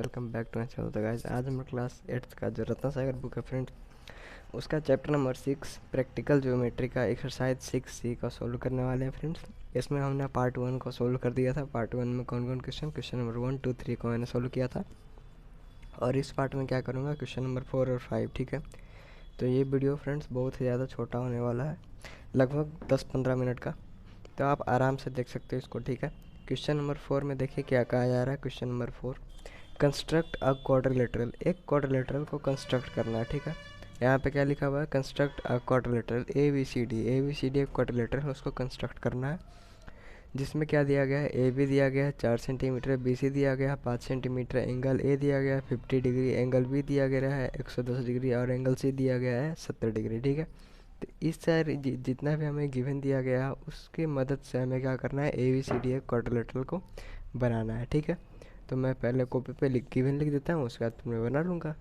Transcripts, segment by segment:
Welcome back to my channel. तो guys आज हम क्लास 8th का जो रत्न सागर बुक है फ्रेंड्स, उसका चैप्टर नंबर 6 प्रैक्टिकल ज्योमेट्री का एक्सरसाइज 6C का सोल्व करने वाले हैं फ्रेंड्स। इसमें हमने पार्ट 1 को सोल्व कर दिया था। पार्ट 1 में कौन कौन क्वेश्चन नंबर 1, 2, 3 को मैंने सोल्व किया था, और इस पार्ट में क्या करूँगा, क्वेश्चन नंबर 4 और 5। ठीक है, तो ये वीडियो फ्रेंड्स बहुत ही ज़्यादा छोटा होने वाला है, लगभग 10-15 मिनट का, तो आप आराम से देख सकते हो इसको। ठीक है, क्वेश्चन नंबर 4 में देखिए क्या कहा जा रहा है। Question number 4, construct a quadrilateral, एक क्वाड्रिलेटरल को कंस्ट्रक्ट करना है। ठीक है, यहाँ पे क्या लिखा हुआ है, construct a quadrilateral A B C D एक क्वाड्रिलेटरल है, उसको कंस्ट्रक्ट करना है, जिसमें क्या दिया गया है, ए बी दिया गया है 4 सेंटीमीटर, बी सी दिया गया है 5 सेंटीमीटर, एंगल ए दिया गया है 50 डिग्री, एंगल बी दिया गया है 110 डिग्री और एंगल सी दिया गया है 70 डिग्री। ठीक है, तो इस सारे जितना भी हमें गिवन दिया गया है उसकी मदद से हमें क्या करना है, ए बी सी डी एक क्वाड्रिलेटरल को बनाना है। ठीक है, तो मैं पहले कॉपी पे गिवन लिख देता हूँ, उसके बाद मैं बना लूँगा।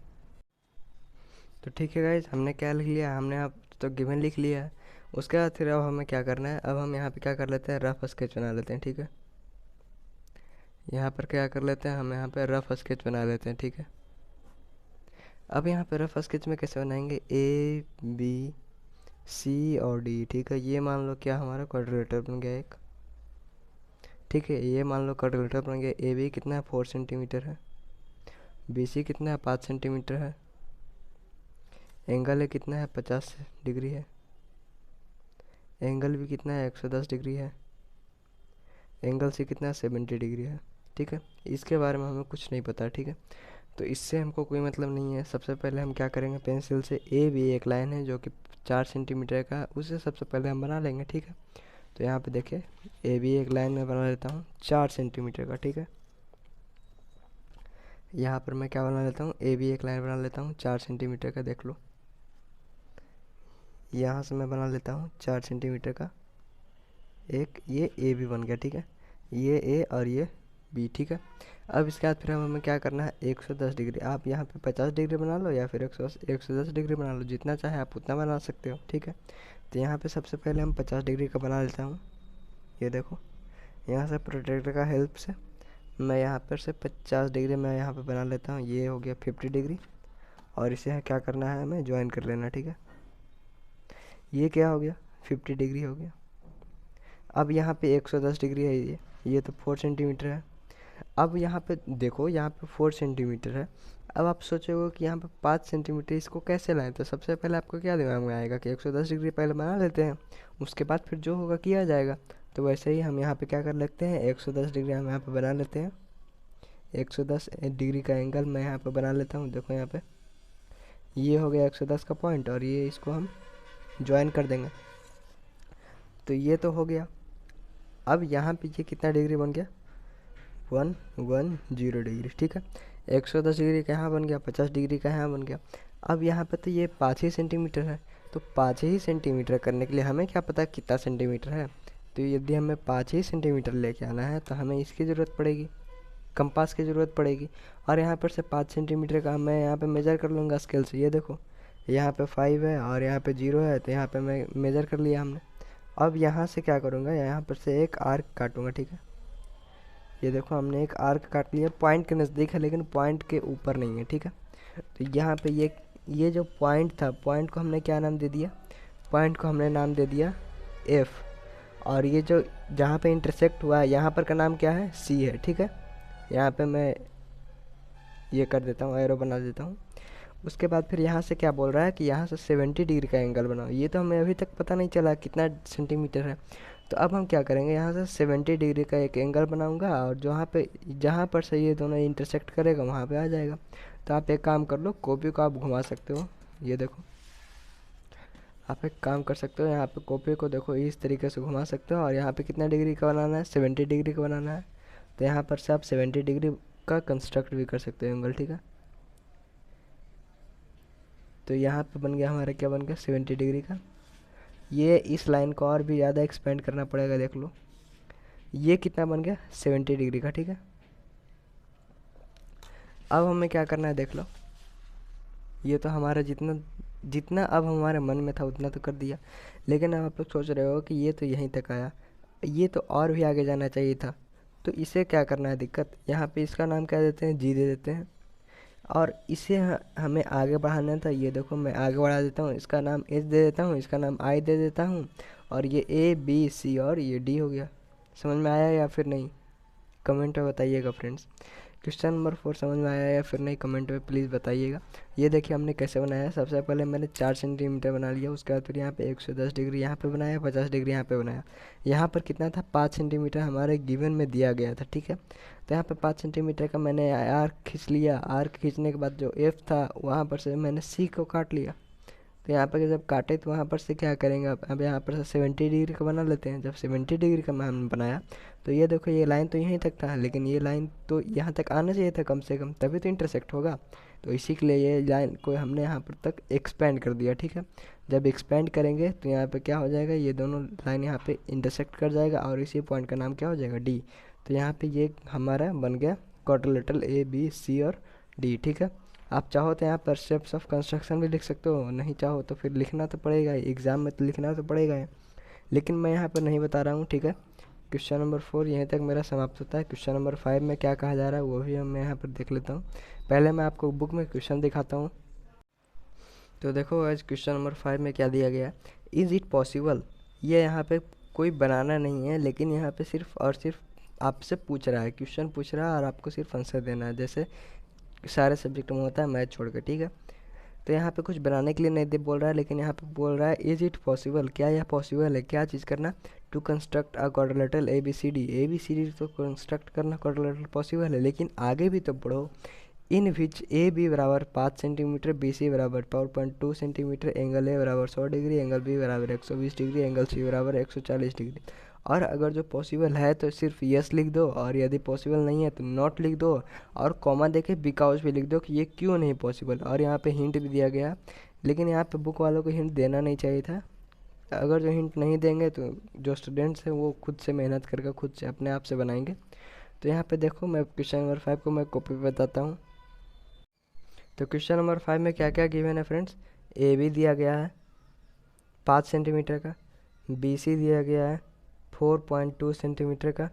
तो ठीक है गाइज, हमने क्या लिख लिया, हमने अब तो गिवन लिख लिया है। उसके बाद फिर अब हमें क्या करना है, अब हम यहाँ पे क्या कर लेते हैं, रफ स्केच बना लेते हैं। ठीक है, यहाँ पर क्या कर लेते हैं, हम यहाँ पे रफ स्केच बना लेते हैं। ठीक है, अब यहाँ पे रफ स्केच में कैसे बनाएंगे, ए बी सी और डी। ठीक है, ये मान लो क्या हमारा क्वाड्रिलेटर बन गया एक। ठीक है, ये मान लो क्वाड्रिलेटर बन गया। ए बी कितना है, 4 सेंटीमीटर है, बी सी कितना है, 5 सेंटीमीटर है, एंगल है कितना है, 50 डिग्री है, एंगल भी कितना है, 110 डिग्री है, एंगल से कितना है, 70 डिग्री है। ठीक है, इसके बारे में हमें कुछ नहीं पता। ठीक है, तो इससे हमको कोई मतलब नहीं है। सबसे पहले हम क्या करेंगे, पेंसिल से ए बी एक लाइन है जो कि 4 सेंटीमीटर का, उसे सबसे पहले हम बना लेंगे। ठीक है, तो यहाँ पे देखिए ए बी एक लाइन में बना लेता हूँ 4 सेंटीमीटर का। ठीक है, यहाँ पर मैं क्या बना लेता हूँ, ए बी एक लाइन बना लेता हूँ 4 सेंटीमीटर का। देख लो, यहाँ से मैं बना लेता हूँ 4 सेंटीमीटर का एक, ये ए बी बन गया। ठीक है, ये ए और ये बी। ठीक है, अब इसके बाद फिर हमें क्या करना है, 110 डिग्री। आप यहाँ पे 50 डिग्री बना लो या फिर 110 डिग्री बना लो, जितना चाहे आप उतना बना सकते हो। ठीक है, तो यहाँ पे सबसे पहले हम 50 डिग्री का बना लेता हूँ। ये देखो, यहाँ से प्रोटेक्टर का हेल्प से मैं यहाँ पर से 50 डिग्री मैं यहाँ पे बना लेता हूँ। ये हो गया 50 डिग्री, और इसे क्या करना है, हमें ज्वाइन कर लेना। ठीक है, ये क्या हो गया, 50 डिग्री हो गया। अब यहाँ पे 110 डिग्री है, ये तो 4 सेंटीमीटर है। अब यहाँ पे देखो, यहाँ पे 4 सेंटीमीटर है। अब आप सोचोगे कि यहाँ पे 5 सेंटीमीटर, इसको कैसे लाएं, तो सबसे पहले आपको क्या दिमाग में आएगा कि 110 डिग्री पहले बना लेते हैं, उसके बाद फिर जो होगा किया जाएगा। तो वैसे ही हम यहाँ पे क्या कर लेते हैं, 110 डिग्री हम यहाँ पे बना लेते हैं। 110 डिग्री का एंगल मैं यहाँ पे बना लेता हूँ। देखो यहाँ पे ये हो गया 110 का पॉइंट, और ये इसको हम ज्वाइन कर देंगे। तो ये तो हो गया। अब यहाँ पे ये कितना डिग्री बन गया, 110 डिग्री। ठीक है, 110 डिग्री का यहाँ बन गया, 50 डिग्री का यहाँ बन गया। अब यहाँ पे तो ये 5 ही सेंटीमीटर है, तो 5 ही सेंटीमीटर करने के लिए हमें क्या पता कितना सेंटीमीटर है। तो यदि हमें 5 ही सेंटीमीटर लेके आना है तो हमें इसकी ज़रूरत पड़ेगी, कंपास की ज़रूरत पड़ेगी। और यहाँ पर से 5 सेंटीमीटर का मैं यहाँ पे मेज़र कर लूँगा स्केल से। ये देखो, यहाँ पे 5 है और यहाँ पे 0 है, तो यहाँ पे मैं मेज़र कर लिया हमने। अब यहाँ से क्या करूँगा, यहाँ पर से एक आर्क काटूँगा। ठीक है, ये देखो हमने एक आर्क काट लिया, पॉइंट के नज़दीक है लेकिन पॉइंट के ऊपर नहीं है। ठीक है, तो यहाँ पे ये जो पॉइंट था, पॉइंट को हमने क्या नाम दे दिया, पॉइंट को हमने नाम दे दिया एफ। और ये जो जहाँ पे इंटरसेक्ट हुआ है यहाँ पर का नाम क्या है, सी है। ठीक है, यहाँ पे मैं ये कर देता हूँ, एरो बना देता हूँ। उसके बाद फिर यहाँ से क्या बोल रहा है कि यहाँ से 70 डिग्री का एंगल बनाओ। ये तो हमें अभी तक पता नहीं चला कितना सेंटीमीटर है। तो अब हम क्या करेंगे, यहाँ से 70 डिग्री का एक एंगल बनाऊंगा, और जहाँ पर से ये दोनों इंटरसेक्ट करेगा वहाँ पे आ जाएगा। तो आप एक काम कर लो, कॉपी को आप घुमा सकते हो। ये देखो, आप एक काम कर सकते हो, यहाँ पे कॉपी को देखो इस तरीके से घुमा सकते हो, और यहाँ पे कितना डिग्री का बनाना है, 70 डिग्री का बनाना है। तो यहाँ पर से आप 70 डिग्री का कंस्ट्रक्ट भी कर सकते हो एंगल। ठीक है, तो यहाँ पे बन गया हमारा, क्या बन गया, 70 डिग्री का। ये इस लाइन को और भी ज़्यादा एक्सपेंड करना पड़ेगा। देख लो ये कितना बन गया, 70 डिग्री का। ठीक है, अब हमें क्या करना है, देख लो, ये तो हमारा जितना जितना अब हमारे मन में था उतना तो कर दिया, लेकिन अब आप लोग सोच रहे हो कि ये तो यहीं तक आया, ये तो और भी आगे जाना चाहिए था। तो इसे क्या करना है, दिक्कत यहाँ पे इसका नाम क्या देते हैं, जी दे देते हैं। और इसे हमें आगे बढ़ाना था। ये देखो मैं आगे बढ़ा देता हूँ, इसका नाम एच दे देता हूँ, इसका नाम आई दे देता हूँ, और ये ए बी सी और ये डी हो गया। समझ में आया या फिर नहीं? कमेंट में बताइएगा फ्रेंड्स। क्वेश्चन नंबर 4 समझ में आया या फिर नहीं, कमेंट में प्लीज़ बताइएगा। ये देखिए हमने कैसे बनाया है। सबसे पहले मैंने 4 सेंटीमीटर बना लिया, उसके बाद फिर यहाँ पे 110 डिग्री यहाँ पे बनाया, 50 डिग्री यहाँ पे बनाया। यहाँ पर कितना था, 5 सेंटीमीटर हमारे गिवन में दिया गया था, ठीक है। तो यहाँ पे 5 सेंटीमीटर का मैंने आर्क खींच लिया। आर्क खींचने के बाद जो एफ था वहाँ पर से मैंने सी को काट लिया। तो यहाँ पर जब काटे तो वहाँ पर से क्या करेंगे, अब यहाँ पर से 70 डिग्री का बना लेते हैं। जब 70 डिग्री का हमने बनाया तो ये देखो ये लाइन तो यहीं तक था, लेकिन ये लाइन तो यहाँ तक आना चाहिए था कम से कम, तभी तो इंटरसेक्ट होगा। तो इसी के लिए ये लाइन को हमने यहाँ पर तक एक्सपेंड कर दिया, ठीक है। जब एक्सपेंड करेंगे तो यहाँ पे क्या हो जाएगा, ये दोनों लाइन यहाँ पे इंटरसेक्ट कर जाएगा और इसी पॉइंट का नाम क्या हो जाएगा, डी। तो यहाँ पे ये हमारा बन गया क्वाड्रिलेटरल ए बी सी और डी, ठीक है। आप चाहो तो यहाँ पर स्टेप्स ऑफ कंस्ट्रक्शन भी लिख सकते हो, नहीं चाहो तो फिर लिखना तो पड़ेगा ही, एग्ज़ाम में तो लिखना तो पड़ेगा ही, लेकिन मैं यहाँ पर नहीं बता रहा हूँ, ठीक है। क्वेश्चन नंबर 4 यहीं तक मेरा समाप्त होता है। क्वेश्चन नंबर 5 में क्या कहा जा रहा है वो भी मैं यहाँ पर देख लेता हूँ। पहले मैं आपको बुक में क्वेश्चन दिखाता हूँ। तो देखो आज क्वेश्चन नंबर 5 में क्या दिया गया, इज़ इट पॉसिबल। ये यहाँ पे कोई बनाना नहीं है, लेकिन यहाँ पे सिर्फ और सिर्फ आपसे पूछ रहा है, क्वेश्चन पूछ रहा है और आपको सिर्फ आंसर देना है, जैसे सारे सब्जेक्ट में होता है मैथ छोड़ कर, ठीक है। तो यहाँ पे कुछ बनाने के लिए नहीं दे बोल रहा है, लेकिन यहाँ पे बोल रहा है इज़ इट पॉसिबल, क्या यह पॉसिबल है, क्या चीज़ करना, to construct a quadrilateral A B C D. A B C D तो कंस्ट्रक्ट करना क्वाड्रिलेटरल पॉसिबल है, लेकिन आगे भी तो पढ़ो। इन विच ए बी बराबर 5 सेंटीमीटर, बी सी बराबर 4.2 सेंटीमीटर, एंगल ए बराबर 100 डिग्री, एंगल बी बराबर 120 डिग्री, एंगल सी बराबर 140 डिग्री। और अगर जो पॉसिबल है तो सिर्फ यस लिख दो, और यदि पॉसिबल नहीं है तो नॉट लिख दो, और कॉमा देके बिकॉज भी लिख दो कि ये क्यों नहीं पॉसिबल। और यहाँ पे हिंट भी दिया गया, लेकिन यहाँ पे बुक वालों को हिंट देना नहीं चाहिए था। अगर जो हिंट नहीं देंगे तो जो स्टूडेंट्स हैं वो खुद से मेहनत करके खुद से अपने आप से बनाएंगे। तो यहाँ पे देखो मैं क्वेश्चन नंबर 5 को मैं कॉपी पे बताता हूँ। तो क्वेश्चन नंबर 5 में क्या क्या गिवन है फ्रेंड्स, ए बी दिया गया है 5 सेंटीमीटर का, बी सी दिया गया है 4.2 सेंटीमीटर का,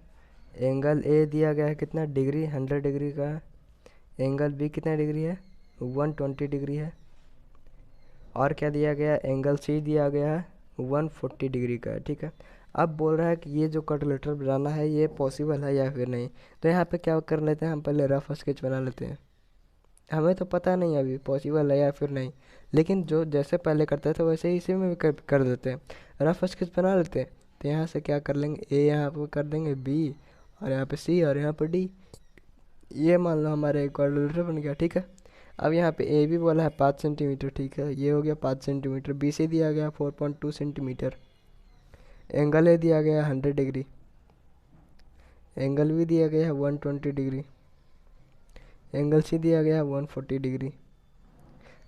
एंगल ए दिया गया है कितना डिग्री 100 डिग्री का है, एंगल बी कितना डिग्री है 120 डिग्री है, और क्या दिया गया है, एंगल सी दिया गया है 140 डिग्री का है, ठीक है। अब बोल रहा है कि ये जो कैलकुलेटर बनाना है ये पॉसिबल है या फिर नहीं। तो यहाँ पे क्या कर लेते हैं, हम पहले रफ स्केच बना लेते हैं। हमें तो पता नहीं अभी पॉसिबल है या फिर नहीं, लेकिन जो जैसे पहले करते थे वैसे ही इसी में भी कर देते हैं, रफ स्केच बना लेते हैं। तो यहाँ से क्या कर लेंगे, ए यहाँ पर कर देंगे बी, और यहाँ पे सी, और यहाँ पर डी। ये मान लो हमारे क्वाड्रिलेटरल बन गया, ठीक है। अब यहाँ पे ए भी बोला है 5 सेंटीमीटर, ठीक है, ये हो गया 5 सेंटीमीटर। बी सी दिया गया 4.2 सेंटीमीटर, एंगल ए दिया गया 100 डिग्री, एंगल भी दिया गया है 120 डिग्री, एंगल सी दिया गया है 140 डिग्री।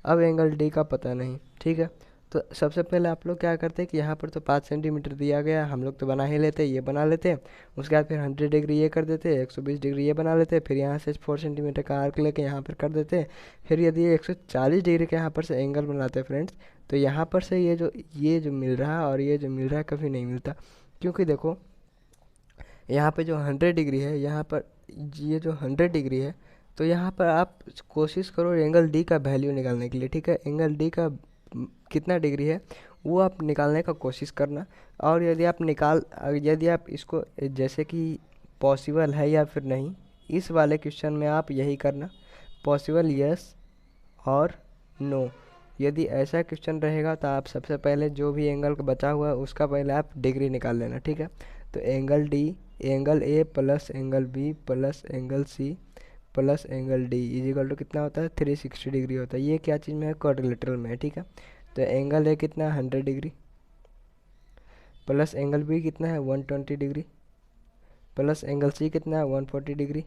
अब एंगल डी का पता नहीं, ठीक है। तो सबसे पहले आप लोग क्या करते हैं कि यहाँ पर तो 5 सेंटीमीटर दिया गया, हम लोग तो बना ही लेते, ये बना लेते। उसके बाद फिर 100 डिग्री ये कर देते, 120 डिग्री ये बना लेते, फिर यहाँ से 4 सेंटीमीटर का आर्क लेके यहाँ पर कर देते। फिर यदि 140 डिग्री के यहाँ पर से एंगल बनाते हैं फ्रेंड्स, तो यहाँ पर से ये जो मिल रहा है और ये जो मिल रहा है कभी नहीं मिलता, क्योंकि देखो यहाँ पे जो 100 डिग्री है, यहाँ पर ये जो 100 डिग्री है, तो यहाँ पर आप कोशिश करो एंगल डी का वैल्यू निकालने के लिए, ठीक है। एंगल डी का कितना डिग्री है वो आप निकालने का कोशिश करना। और यदि आप इसको जैसे कि पॉसिबल है या फिर नहीं, इस वाले क्वेश्चन में आप यही करना, पॉसिबल यस और नो। यदि ऐसा क्वेश्चन रहेगा तो आप सबसे पहले जो भी एंगल का बचा हुआ है उसका पहले आप डिग्री निकाल लेना, ठीक है। तो angle D, angle A plus angle B plus angle C plus angle D is equal to कितना होता है 360 डिग्री होता है। ये क्या चीज़ में है, क्वाड्रिलेटरल में है, ठीक है। तो एंगल ए कितना है 100 डिग्री, प्लस एंगल बी कितना है 120 डिग्री, प्लस एंगल सी कितना है 140 डिग्री,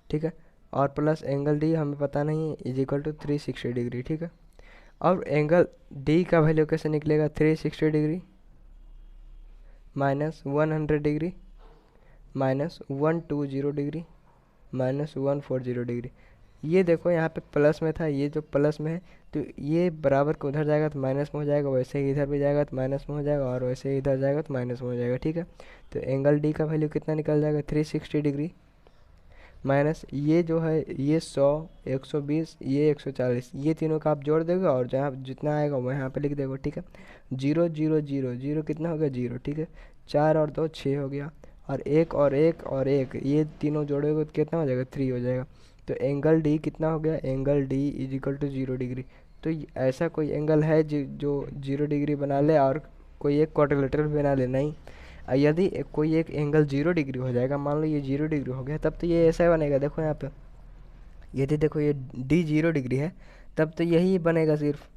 ठीक है। और प्लस एंगल डी हमें पता नहीं है, इजिकल टू 360 डिग्री, ठीक है। अब एंगल डी का वैल्यू कैसे निकलेगा, 360 degree minus 100 degree minus 120 degree minus 140 degree. ये देखो यहाँ पे प्लस में था, ये जो प्लस में है तो ये बराबर को उधर जाएगा तो माइनस में हो जाएगा, वैसे ही इधर भी जाएगा तो माइनस में हो जाएगा, और वैसे ही इधर जाएगा तो माइनस में हो जाएगा, ठीक है। तो एंगल डी का वैल्यू कितना निकल जाएगा 360 डिग्री माइनस ये जो है ये 100, 120, ये 140, ये तीनों का आप जोड़ दोगे और जहाँ जितना आएगा वो यहाँ पे लिख देगा, ठीक है। 0 0 0 0 कितना हो गया 0, ठीक है। 4 और 2 6 हो गया, और एक और एक और एक, ये तीनों जोड़ोगे तो कितना हो जाएगा 3 हो जाएगा। तो एंगल डी कितना हो गया, angle D is equal to 0 degree. तो ऐसा कोई एंगल है जो 0 डिग्री बना ले और कोई एक क्वाड्रिलेटरल बना ले? नहीं। यदि कोई एक एंगल 0 डिग्री हो जाएगा, मान लो ये 0 डिग्री हो गया, तब तो ये ऐसा बनेगा, देखो यहाँ पे, यदि देखो ये डी 0 डिग्री है, तब तो यही बनेगा सिर्फ,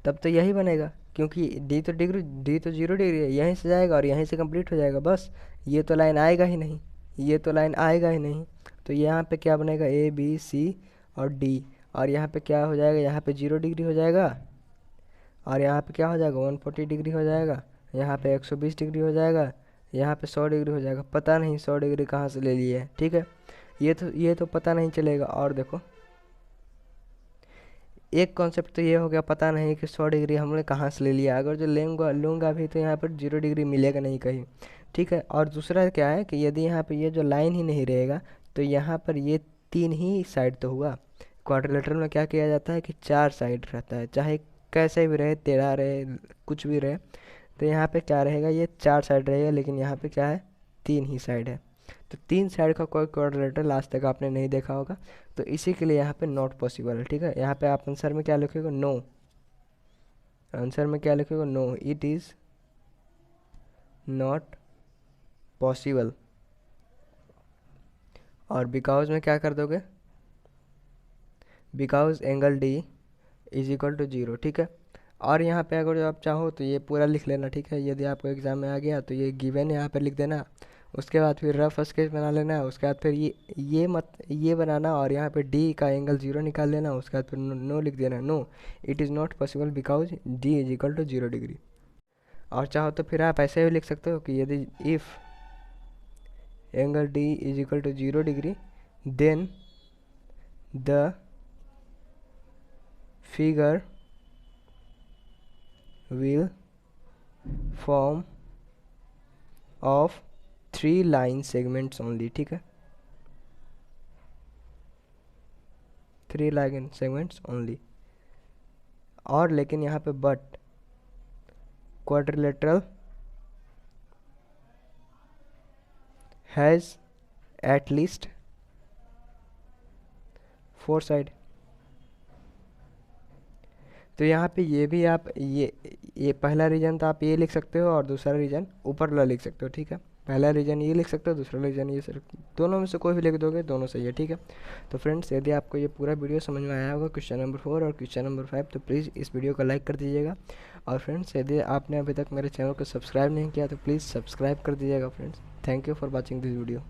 तब तो यही बनेगा, क्योंकि डी तो 0 डिग्री है, यहीं से जाएगा और यहीं से कंप्लीट हो जाएगा बस। ये तो लाइन आएगा ही नहीं, ये तो लाइन आएगा ही नहीं। तो यहाँ पे क्या बनेगा, ए बी सी और डी, और यहाँ पे क्या हो जाएगा, यहाँ पे 0 डिग्री हो जाएगा, और यहाँ पे क्या हो जाएगा 140 डिग्री हो जाएगा, यहाँ पे 120 डिग्री हो जाएगा, यहाँ पे 100 डिग्री हो जाएगा। पता नहीं 100 डिग्री कहाँ से ले लिए है, ठीक है। ये तो पता नहीं चलेगा। और देखो एक कॉन्सेप्ट तो ये हो गया, पता नहीं कि 100 डिग्री हमने कहाँ से ले लिया, अगर जो लूँगा भी तो यहाँ पर 0 डिग्री मिलेगा नहीं कहीं, ठीक है। और दूसरा क्या है कि यदि यहाँ पे ये जो लाइन ही नहीं रहेगा, तो यहाँ पर ये 3 ही साइड तो हुआ। क्वाड्रिलेटरल में क्या किया जाता है कि 4 साइड रहता है, चाहे कैसे भी रहे, टेढ़ा रहे, कुछ भी रहे। तो यहाँ पे क्या रहेगा, ये 4 साइड रहेगा, लेकिन यहाँ पे क्या है, 3 ही साइड है। तो 3 साइड का कोई क्वाड्रिलेटरल आज तक आपने नहीं देखा होगा, तो इसी के लिए यहाँ पे नॉट पॉसिबल है, ठीक है। यहाँ पे आप आंसर में क्या लिखोगे, नो। आंसर में क्या लिखोगे, no, it is not possible. और बिकॉज में क्या कर दोगे, because angle D is equal to 0, ठीक है। और यहाँ पे अगर जो आप चाहो तो ये पूरा लिख लेना, ठीक है। यदि आपको एग्ज़ाम में आ गया तो ये गिवन यहाँ पे लिख देना, उसके बाद फिर रफ स्केच बना लेना है, उसके बाद फिर ये बनाना, और यहाँ पे डी का एंगल 0 निकाल लेना, उसके बाद फिर नो लिख देना, no it is not possible because D is equal to 0 degree. और चाहो तो फिर आप ऐसे भी लिख सकते हो कि यदि if angle D is equal to 0 degree then the figure will form of 3 line segments only, ठीक है, 3 line segments only। और लेकिन यहाँ पे but quadrilateral has at least 4 side। तो यहाँ पे ये भी आप ये पहला रीजन तो आप ये लिख सकते हो, और दूसरा रीजन ऊपर ला लिख सकते हो, ठीक है। पहला रीजन ये लिख सकते हो, दूसरा रीजन ये, दोनों में से कोई भी लिख दोगे, दोनों सही है, ठीक है। तो फ्रेंड्स, यदि आपको ये पूरा वीडियो समझ में आया होगा क्वेश्चन नंबर 4 और क्वेश्चन नंबर 5, तो प्लीज़ इस वीडियो को लाइक कर दीजिएगा। और फ्रेंड्स, यदि आपने अभी तक मेरे चैनल को सब्सक्राइब नहीं किया तो प्लीज़ सब्सक्राइब कर दीजिएगा friends. Thank you for watching this video.